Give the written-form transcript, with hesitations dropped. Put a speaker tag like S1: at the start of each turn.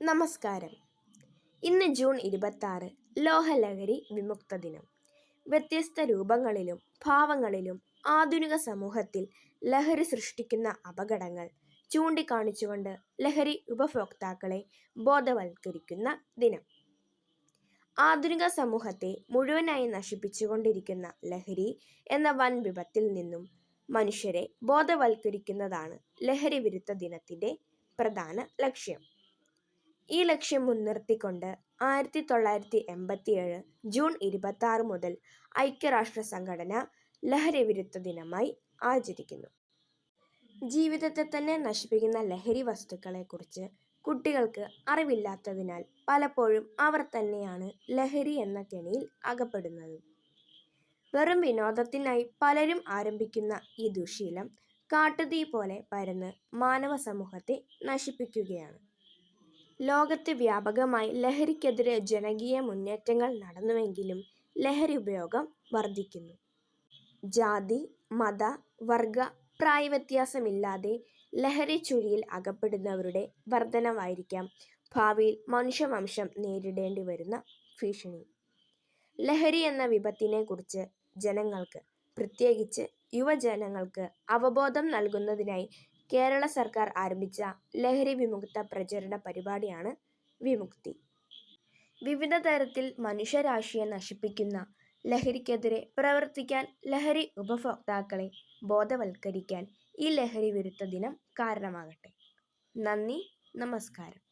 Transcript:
S1: നമസ്കാരം. ഇന്ന് ജൂൺ 26 ലോഹലഹരി വിമുക്ത ദിനം. വ്യത്യസ്ത രൂപങ്ങളിലും ഭാവങ്ങളിലും ആധുനിക സമൂഹത്തിൽ ലഹരി സൃഷ്ടിക്കുന്ന അപകടങ്ങൾ ചൂണ്ടിക്കാണിച്ചുകൊണ്ട് ലഹരി ഉപഭോക്താക്കളെ ബോധവൽക്കരിക്കുന്ന ദിനം. ആധുനിക സമൂഹത്തെ മുഴുവനായി നശിപ്പിച്ചുകൊണ്ടിരിക്കുന്ന ലഹരി എന്ന വൻ വിപത്തിൽ നിന്നും മനുഷ്യരെ ബോധവൽക്കരിക്കുന്നതാണ് ലഹരി വിരുദ്ധ ദിനത്തിൻ്റെ പ്രധാന ലക്ഷ്യം. ഈ ലക്ഷ്യം മുൻനിർത്തിക്കൊണ്ട് 1987 ജൂൺ 26 മുതൽ ഐക്യരാഷ്ട്ര സംഘടന ലഹരി വിരുദ്ധ ദിനമായി ആചരിക്കുന്നു. ജീവിതത്തെ തന്നെ നശിപ്പിക്കുന്ന ലഹരി വസ്തുക്കളെക്കുറിച്ച് കുട്ടികൾക്ക് അറിവില്ലാത്തതിനാൽ പലപ്പോഴും അവർ തന്നെയാണ് ലഹരി എന്ന കെണിയിൽ അകപ്പെടുന്നത്. വെറും വിനോദത്തിനായി പലരും ആരംഭിക്കുന്ന ഈ ദുശ്ശീലം കാട്ടുതീ പോലെ പരന്ന് മാനവ സമൂഹത്തെ നശിപ്പിക്കുകയാണ്. ലോകത്ത് വ്യാപകമായി ലഹരിക്കെതിരെ ജനകീയ മുന്നേറ്റങ്ങൾ നടന്നുവെങ്കിലും ലഹരി ഉപയോഗം വർദ്ധിക്കുന്നു. ജാതി, മത, വർഗ, പ്രായവ്യത്യാസമില്ലാതെ ലഹരി ചുഴിയിൽ അകപ്പെടുന്നവരുടെ വർധനവായിരിക്കാം ഭാവിയിൽ മനുഷ്യവംശം നേരിടേണ്ടി വരുന്ന ഭീഷണി. ലഹരി എന്ന വിപത്തിനെക്കുറിച്ച് ജനങ്ങൾക്ക്, പ്രത്യേകിച്ച് യുവജനങ്ങൾക്ക് അവബോധം നൽകുന്നതിനായി കേരള സർക്കാർ ആരംഭിച്ച ലഹരി വിമുക്ത പ്രചരണ പരിപാടിയാണ് വിമുക്തി. വിവിധ തരത്തിൽ മനുഷ്യരാശിയെ നശിപ്പിക്കുന്ന ലഹരിക്കെതിരെ പ്രവർത്തിക്കാൻ ലഹരി ഉപഭോക്താക്കളെ ബോധവൽക്കരിക്കാൻ ഈ ലഹരി വിരുദ്ധ ദിനം കാരണമാകട്ടെ. നന്ദി, നമസ്കാരം.